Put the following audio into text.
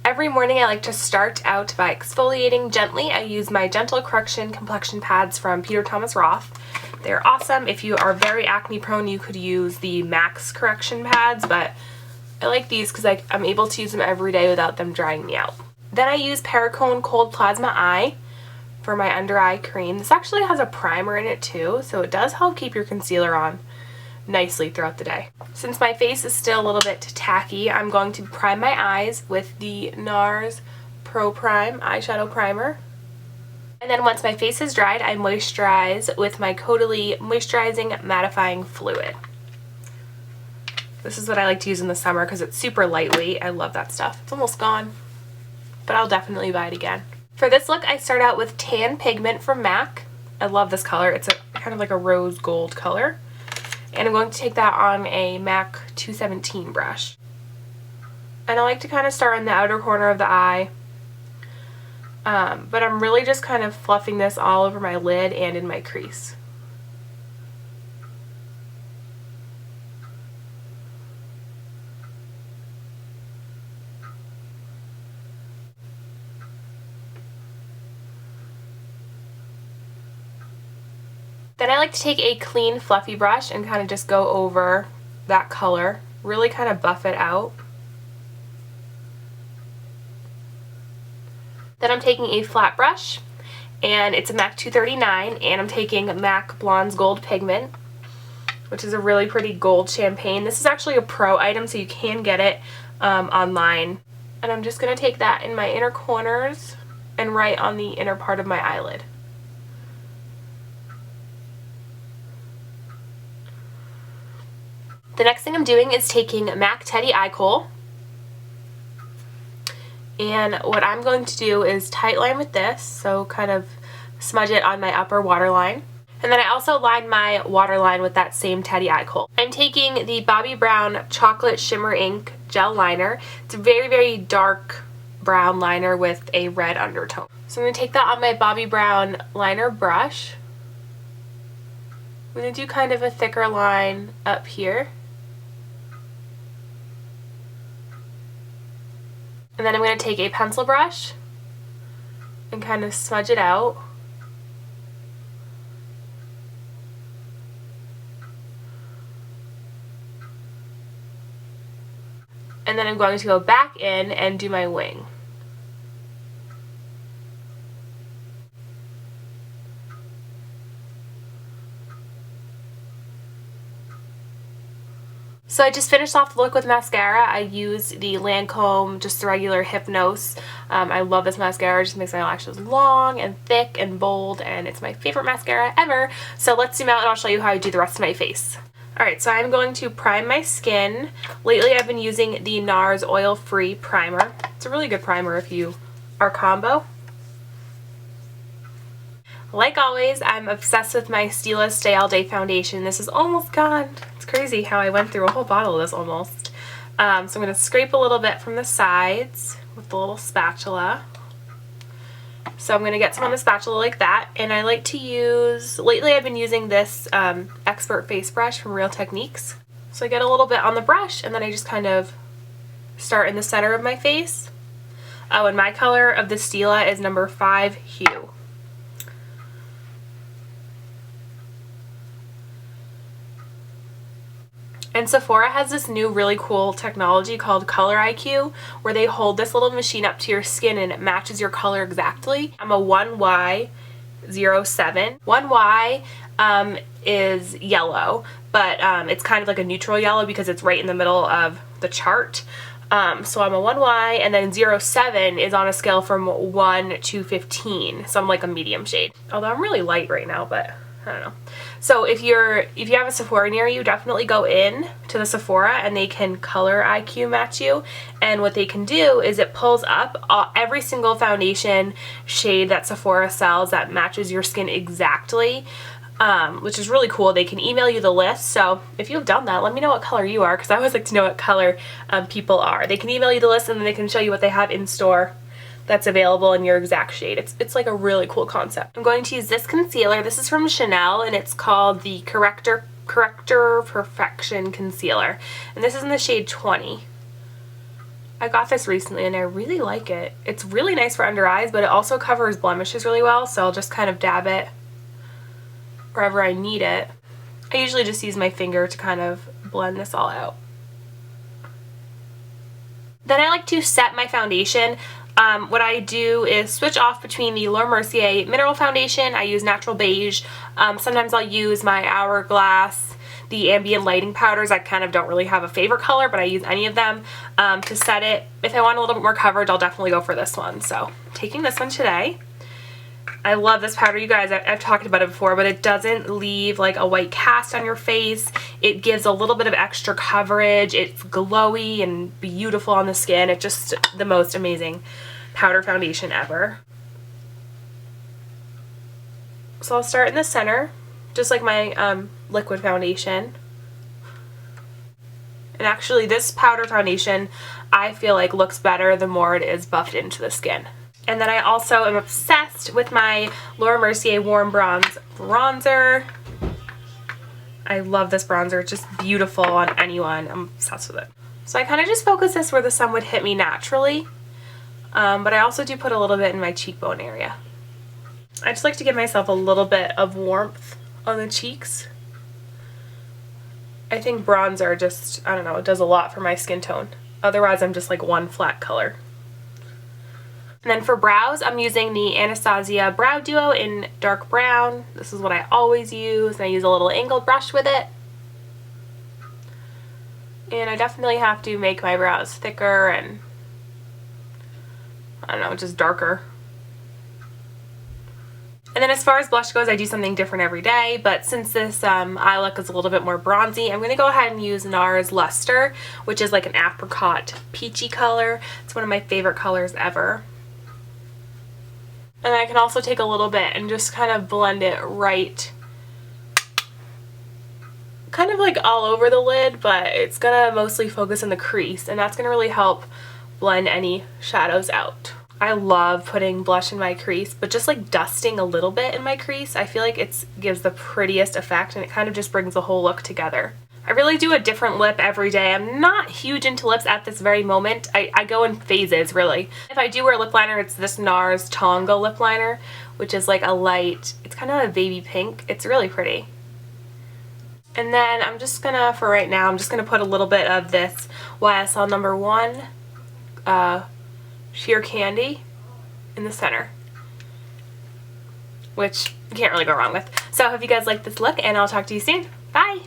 Every morning I like to start out by exfoliating gently. I use my Gentle Correction complexion pads from Peter Thomas Roth. They're awesome. If you are very acne prone, you could use the Max Correction pads, but I like these because I'm able to use them every day without them drying me out. Then I use Perricone Cold Plasma Eye for my under eye cream. This actually has a primer in it too, so it does help keep your concealer on nicely throughout the day. Since my face is still a little bit tacky, I'm going to prime my eyes with the NARS Pro Prime eyeshadow primer. And then once my face is dried, I moisturize with my Caudalie Moisturizing Mattifying Fluid. This is what I like to use in the summer because it's super lightweight. I love that stuff. It's almost gone, but I'll definitely buy it again. For this look, I start out with Tan Pigment from MAC. I love this color. It's kind of like a rose gold color. And I'm going to take that on a MAC 217 brush. And I like to kind of start on the outer corner of the eye. But I'm really just kind of fluffing this all over my lid and in my crease. Then I like to take a clean fluffy brush and kind of just go over that color, really kind of buff it out. Then I'm taking a flat brush, and it's a MAC 239, and I'm taking MAC Blonde's Gold Pigment, which is a really pretty gold champagne. This is actually a pro item, so you can get it online. And I'm just going to take that in my inner corners and right on the inner part of my eyelid. The next thing I'm doing is taking MAC Teddy Eye Kohl, and what I'm going to do is tight line with this, so kind of smudge it on my upper waterline. And then I also line my waterline with that same Teddy Eye Kohl. I'm taking the Bobbi Brown Chocolate Shimmer Ink Gel Liner. It's a very, very dark brown liner with a red undertone. So I'm going to take that on my Bobbi Brown liner brush. I'm going to do kind of a thicker line up here. And then I'm going to take a pencil brush and kind of smudge it out. And then I'm going to go back in and do my wing. So I just finished off the look with mascara. I used the Lancome, just the regular Hypnose. I love this mascara. It just makes my lashes long and thick and bold, and it's my favorite mascara ever. So let's zoom out and I'll show you how I do the rest of my face. Alright, so I'm going to prime my skin. Lately I've been using the NARS Oil Free Primer. It's a really good primer if you are combo. Like always, I'm obsessed with my Stila Stay All Day foundation. This is almost gone. It's crazy how I went through a whole bottle of this almost. So I'm going to scrape a little bit from the sides with the little spatula. So I'm going to get some on the spatula like that. And I like to use, lately I've been using this Expert Face Brush from Real Techniques. So I get a little bit on the brush and then I just kind of start in the center of my face. Oh, and my color of the Stila is number 5 Hue. And Sephora has this new really cool technology called Color IQ, where they hold this little machine up to your skin and it matches your color exactly. I'm a 1Y07. 1Y is yellow, but it's kind of like a neutral yellow because it's right in the middle of the chart. So I'm a 1Y, and then 07 is on a scale from 1 to 15, so I'm like a medium shade. Although I'm really light right now, but I don't know. So if you have a Sephora near you, definitely go in to the Sephora and they can Color IQ match you. And what they can do is it pulls up every single foundation shade that Sephora sells that matches your skin exactly, which is really cool. They can email you the list. So if you've done that, let me know what color you are, because I always like to know what color people are. They can email you the list and then they can show you what they have in store that's available in your exact shade. It's like a really cool concept. I'm going to use this concealer. This is from Chanel and it's called the Corrector Perfection Concealer. And this is in the shade 20. I got this recently and I really like it. It's really nice for under eyes, but it also covers blemishes really well, so I'll just kind of dab it wherever I need it. I usually just use my finger to kind of blend this all out. Then I like to set my foundation. What I do is switch off between the Laura Mercier Mineral Foundation. I use Natural Beige. Sometimes I'll use my Hourglass, the ambient lighting powders. I kind of don't really have a favorite color, but I use any of them to set it. If I want a little bit more coverage, I'll definitely go for this one. So taking this one today. I love this powder, you guys. I've talked about it before, but it doesn't leave like a white cast on your face. It gives a little bit of extra coverage. It's glowy and beautiful on the skin. It's just the most amazing powder foundation ever. So I'll start in the center, just like my liquid foundation. And actually this powder foundation I feel like looks better the more it is buffed into the skin. And then I also am obsessed with my Laura Mercier Warm Bronze bronzer. I love this bronzer. It's just beautiful on anyone. I'm obsessed with it. So I kind of just focus this where the sun would hit me naturally. But I also do put a little bit in my cheekbone area. I just like to give myself a little bit of warmth on the cheeks. I think bronzer just, I don't know, it does a lot for my skin tone. Otherwise I'm just like one flat color. And then for brows, I'm using the Anastasia Brow Duo in dark brown. This is what I always use, and I use a little angled brush with it. And I definitely have to make my brows thicker and, I don't know, just darker. And then as far as blush goes, I do something different every day, but since this eye look is a little bit more bronzy, I'm going to go ahead and use NARS Luster, which is like an apricot peachy color. It's one of my favorite colors ever. And I can also take a little bit and just kind of blend it right, kind of like all over the lid, but it's gonna mostly focus in the crease, and that's gonna really help blend any shadows out. I love putting blush in my crease, but just like dusting a little bit in my crease, I feel like it gives the prettiest effect, and it kind of just brings the whole look together. I really do a different lip every day. I'm not huge into lips at this very moment. I go in phases, really. If I do wear lip liner, it's this NARS Tonga lip liner, which is like a light, it's kind of a baby pink. It's really pretty. And then I'm just gonna, for right now, I'm just gonna put a little bit of this YSL #1 Sheer Candy in the center, which you can't really go wrong with. So I hope you guys like this look, and I'll talk to you soon. Bye!